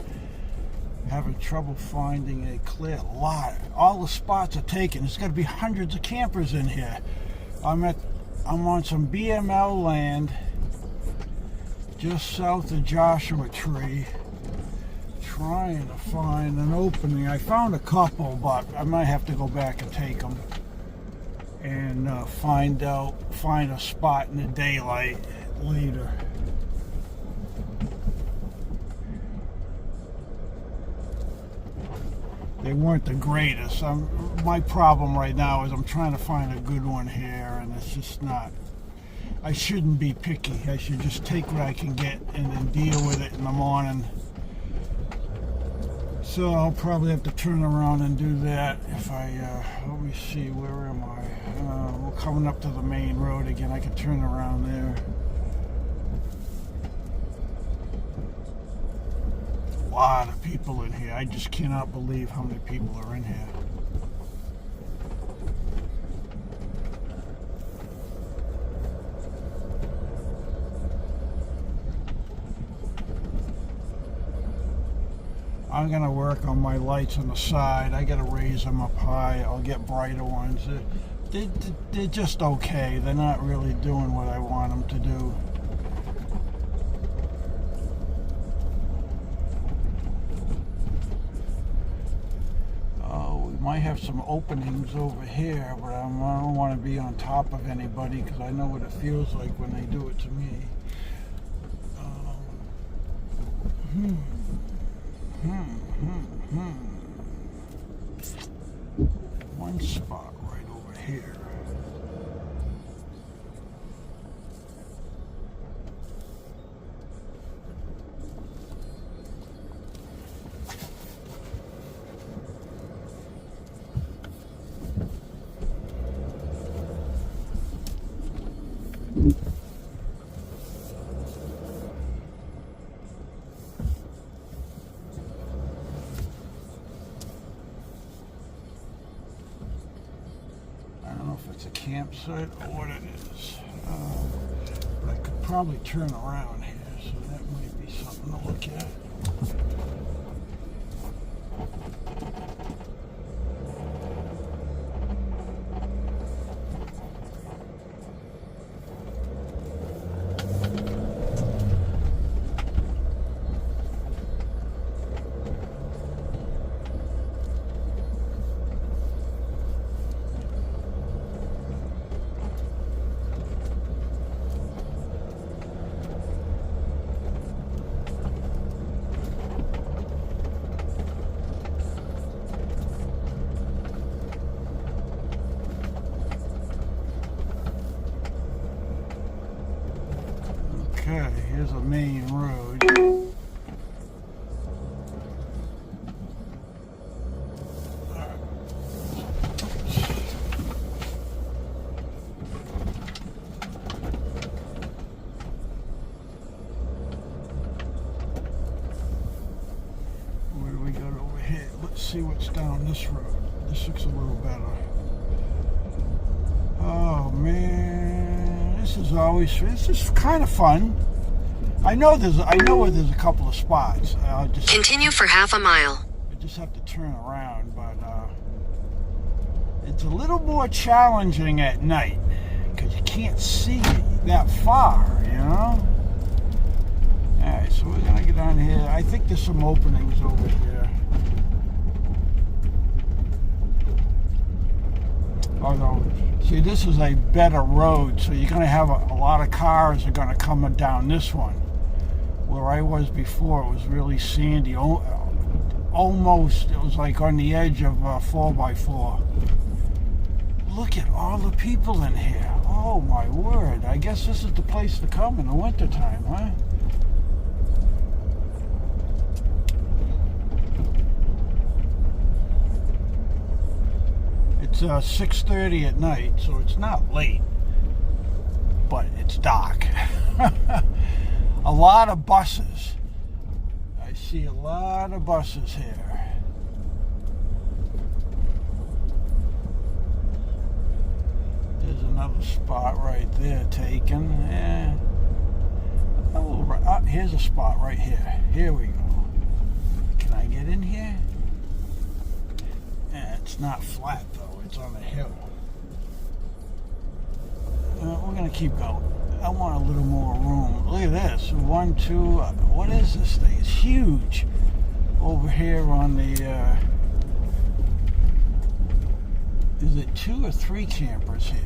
having trouble finding a clear lot. All the spots are taken. There's got to be hundreds of campers in here. I'm on some BML land just south of Joshua Tree, trying to find an opening. I found a couple, but I might have to go back and take them and find a spot in the daylight later. They weren't the greatest. My problem right now is I'm trying to find a good one here, and it's just not. I shouldn't be picky. I should just take what I can get and then deal with it in the morning. So I'll probably have to turn around and do that if let me see, where am I? We're coming up to the main road again. I can turn around there. A lot of people in here. I just cannot believe how many people are in here. I'm going to work on my lights on the side. I got to raise them up high. I'll get brighter ones. They're just okay. They're not really doing what I want them to do. Oh, we might have some openings over here, but I don't want to be on top of anybody because I know what it feels like when they do it to me. One spot right over here. It's a campsite or what it is. But I could probably turn around here, so that might be something to look at. Okay, here's a main road. Where do we go over here? Let's see what's down this road. This looks a little better. Oh man, this is kind of fun. I know where there's a couple of spots. Continue for half a mile. I just have to turn around, but it's a little more challenging at night because you can't see that far, you know. All right, so we're gonna get on here. I think there's some openings over here. Although, see, this is a better road, so you're going to have a lot of cars are going to come down this one. Where I was before, it was really sandy. Almost, it was like on the edge of 4x4. Look at all the people in here. Oh, my word. I guess this is the place to come in the wintertime, huh? It's 6:30 at night, so it's not late, but it's dark. A lot of buses. I see a lot of buses here. There's another spot right there taken. Yeah. Oh, here's a spot right here. Here we go. Can I get in here? It's not flat though. It's on a hill. We're gonna keep going. I want a little more room. Look at this. 1, 2. What is this thing? It's huge. Over here on the. Is it 2 or 3 campers here?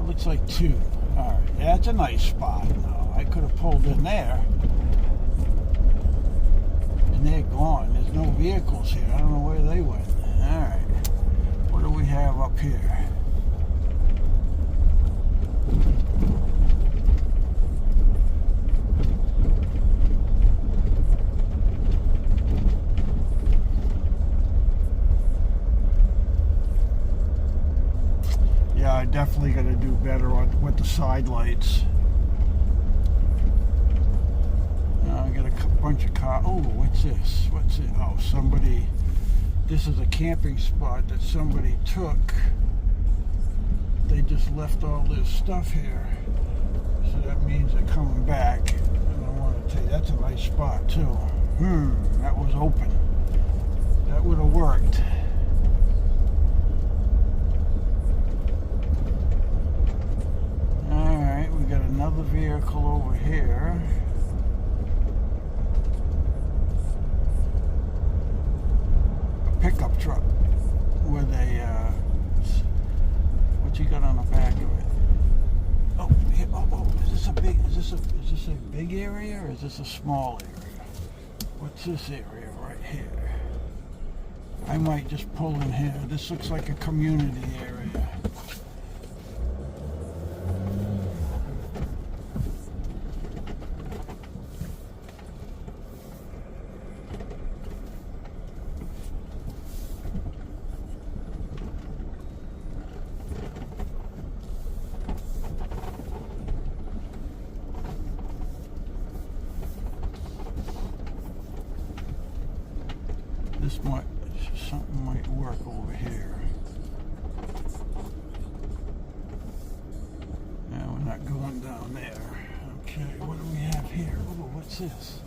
Looks like 2. All right. That's a nice spot. No, I could have pulled in there. And they're gone. There's no vehicles here. I don't know where they went. All right. What do we have up here? Yeah, I definitely got to do better with the side lights. I got a bunch of cars. Oh, what's this? What's it? Oh, somebody. This is a camping spot that somebody took. They just left all this stuff here. So that means they're coming back. And I want to tell you, that's a nice spot too. That was open. That would have worked. Alright, we got another vehicle over here. Pickup truck with a what you got on the back of it? Oh, here, oh, is this a big area or is this a small area? What's this area right here? I might just pull in here. This looks like a community area. Something might work over here. Now we're not going down there. Okay, what do we have here? Oh, what's this?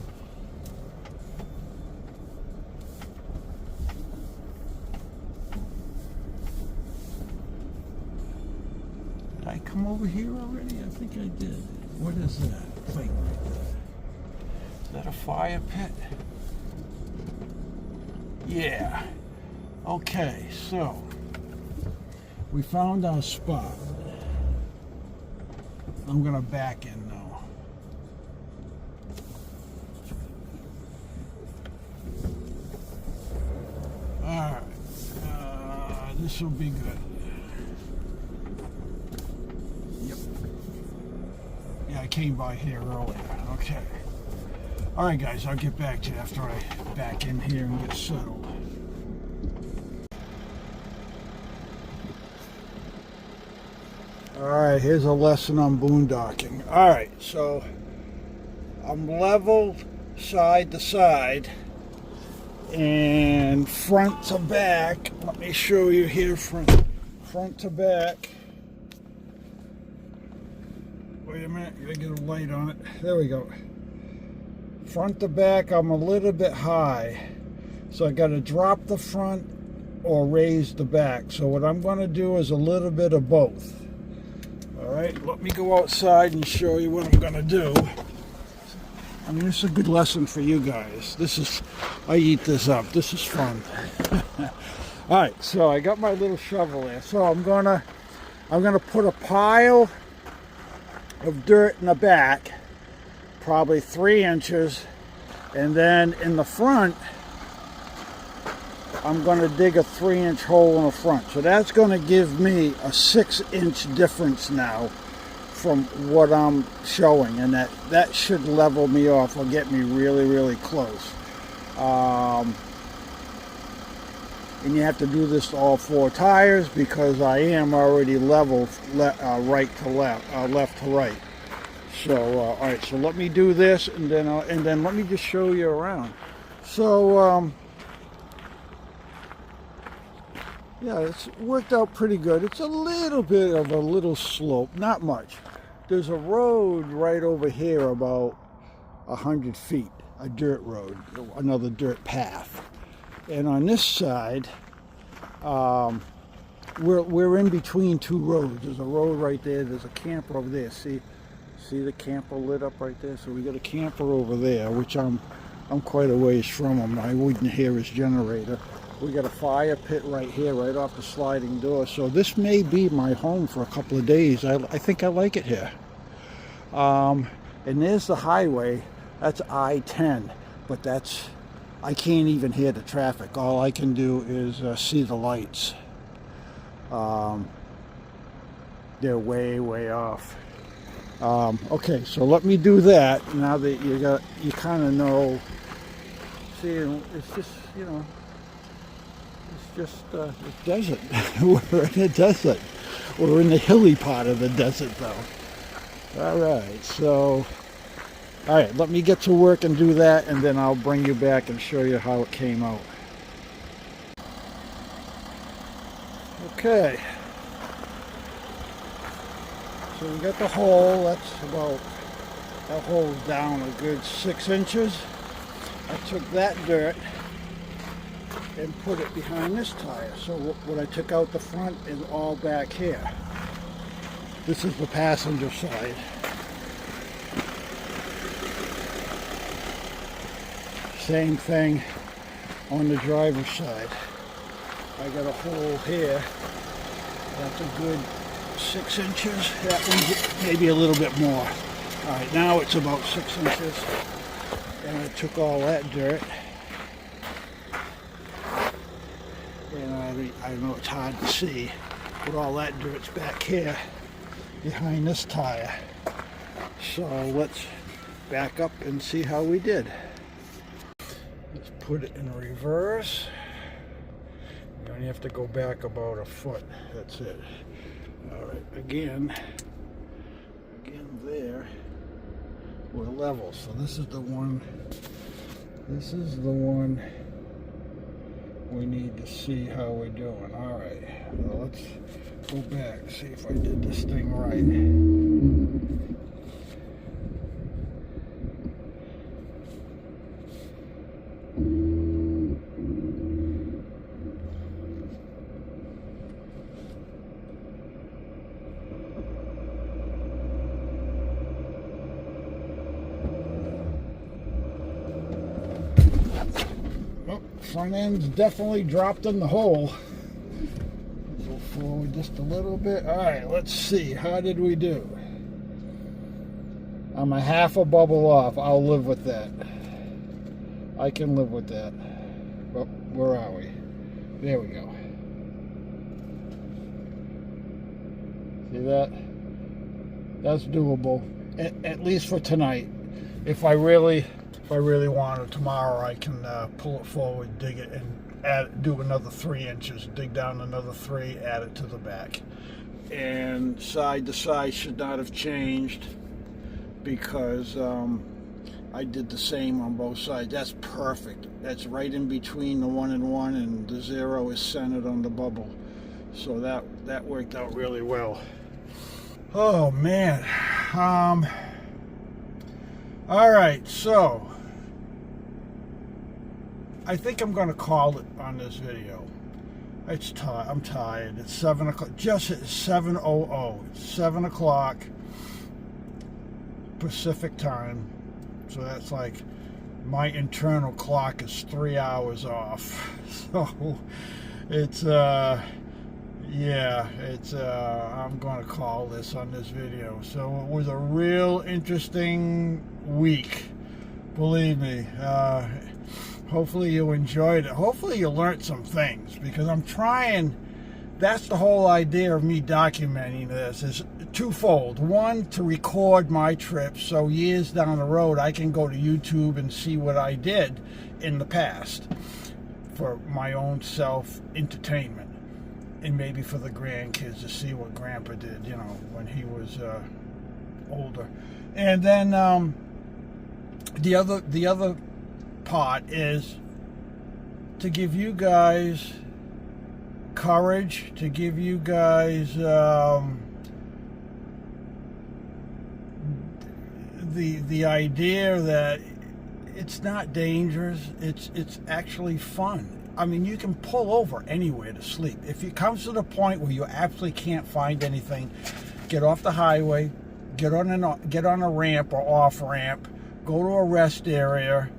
Did I come over here already? I think I did. What is that thing right there? Is that a fire pit? Yeah. Okay, so we found our spot. I'm gonna back in now. Alright. This will be good. Yep. came by here earlier. Okay. All right, guys, I'll get back to you after I back in here and get settled. All right, here's a lesson on boondocking. All right, so I'm level side to side and front to back. Let me show you here, front to back. Wait a minute, gotta get a light on it. There we go. Front to back, I'm a little bit high, so I gotta drop the front or raise the back. So what I'm gonna do is a little bit of both. All right, let me go outside and show you what I'm gonna do. I mean, this is a good lesson for you guys. I eat this up. This is fun. All right, so I got my little shovel there. So I'm gonna put a pile of dirt in the back, probably 3 inches, and then in the front, I'm going to dig a 3-inch hole in the front. So that's going to give me a 6-inch difference now from what I'm showing, and that should level me off or get me really, really close. And you have to do this to all 4 tires because I am already leveled right to left, left to right. So all right, so let me do this, and then let me just show you around. So yeah, it's worked out pretty good. It's a little bit of a little slope, not much. There's a road right over here about 100 feet, a dirt road, another dirt path. And on this side, we're in between 2 roads. There's a road right there. There's a camper over there. See the camper lit up right there? So we got a camper over there, which I'm quite a ways from him. I wouldn't hear his generator. We got a fire pit right here, right off the sliding door. So this may be my home for a couple of days. I think I like it here. And there's the highway. That's I-10, but I can't even hear the traffic. All I can do is see the lights. They're way, way off. Okay, so let me do that. Now that you kind of know. See, it's just, it's just a desert. We're in a desert. We're in the hilly part of the desert, though. All right, so. All right, let me get to work and do that, and then I'll bring you back and show you how it came out. Okay. So we got the hole. That hole's down a good 6 inches. I took that dirt and put it behind this tire. So what I took out the front is all back here. This is the passenger side. Same thing on the driver's side. I got a hole here. That's a good 6 inches. That one's maybe a little bit more. All right, now it's about 6 inches. And I took all that dirt. And I know it's hard to see, but all that dirt's back here behind this tire. So let's back up and see how we did. Let's put it in reverse. You only have to go back about a foot. That's it. All right, again there, we're level. So this is the one we need to see how we're doing. All right, well, let's go back, see if I did this thing right. Front end's definitely dropped in the hole. Go forward just a little bit. All right, let's see. How did we do? I'm a half a bubble off. I'll live with that. I can live with that. Well, where are we? There we go. See that? That's doable. at least for tonight. If I really want it tomorrow, I can pull it forward, dig it, and do another 3 inches. Dig down another 3, add it to the back. And side to side should not have changed because I did the same on both sides. That's perfect. That's right in between the 1 and 1, and the 0 is centered on the bubble. So that worked out really well. Oh man. All right, so I think I'm going to call it on this video. I'm tired. It's 7 o'clock. Just at 7:00. It's 7 o'clock Pacific time. So that's like my internal clock is 3 hours off. So it's I'm going to call this on this video. So it was a real interesting week. Believe me. Hopefully you enjoyed it. Hopefully you learned some things, because I'm trying. That's the whole idea of me documenting this, is twofold. One, to record my trips so years down the road I can go to YouTube and see what I did in the past for my own self-entertainment, and maybe for the grandkids to see what Grandpa did, when he was older. And then the other part is to give you guys courage, to give you guys the idea that it's not dangerous. It's actually fun. I mean, you can pull over anywhere to sleep. If it comes to the point where you absolutely can't find anything, get off the highway, get on a ramp or off ramp, go to a rest area.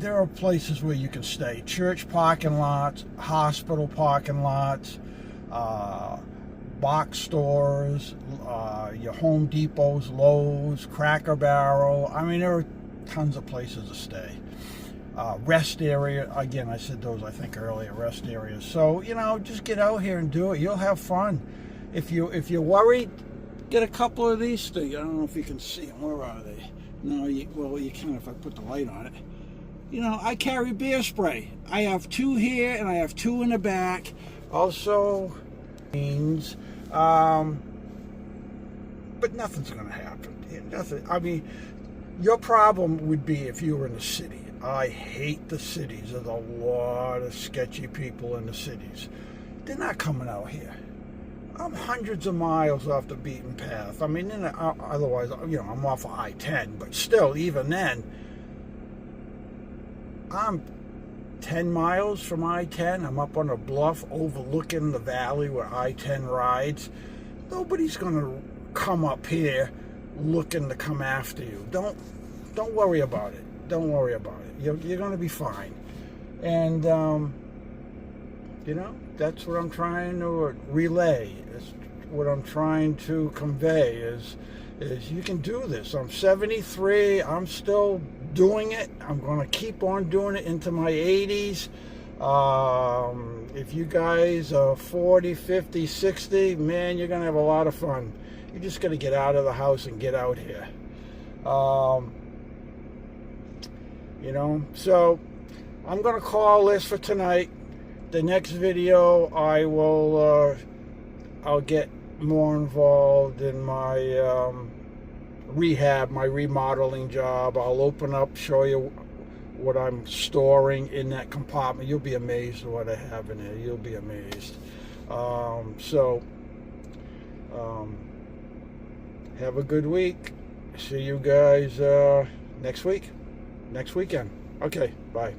There are places where you can stay. Church parking lots, hospital parking lots, box stores, your Home Depots, Lowe's, Cracker Barrel. I mean, there are tons of places to stay. Rest area, again, I said those, I think, earlier, rest areas. So, just get out here and do it. You'll have fun. If you're worried, get a couple of these things. I don't know if you can see them. Where are they? No, you can if I put the light on it. I carry bear spray. I have 2 here and I have 2 in the back. Also, means, but nothing's going to happen. Nothing. I mean, your problem would be if you were in the city. I hate the cities. There's a lot of sketchy people in the cities. They're not coming out here. I'm hundreds of miles off the beaten path. I mean, otherwise, I'm off of I-10, but still, even then, I'm 10 miles from I-10. I'm up on a bluff overlooking the valley where I-10 rides. Nobody's going to come up here looking to come after you. Don't worry about it. Don't worry about it. You're going to be fine. And, that's what I'm trying to relay. Is what I'm trying to convey is you can do this. I'm 73. I'm still doing it. I'm going to keep on doing it into my 80s. If you guys are 40, 50, 60, man, you're going to have a lot of fun. You just got to get out of the house and get out here. So I'm going to call this for tonight. The next video, I'll get more involved in my rehab, my remodeling job. I'll open up, show you what I'm storing in that compartment. You'll be amazed at what I have in there. You'll be amazed. Have a good week. See you guys next weekend. Okay, bye.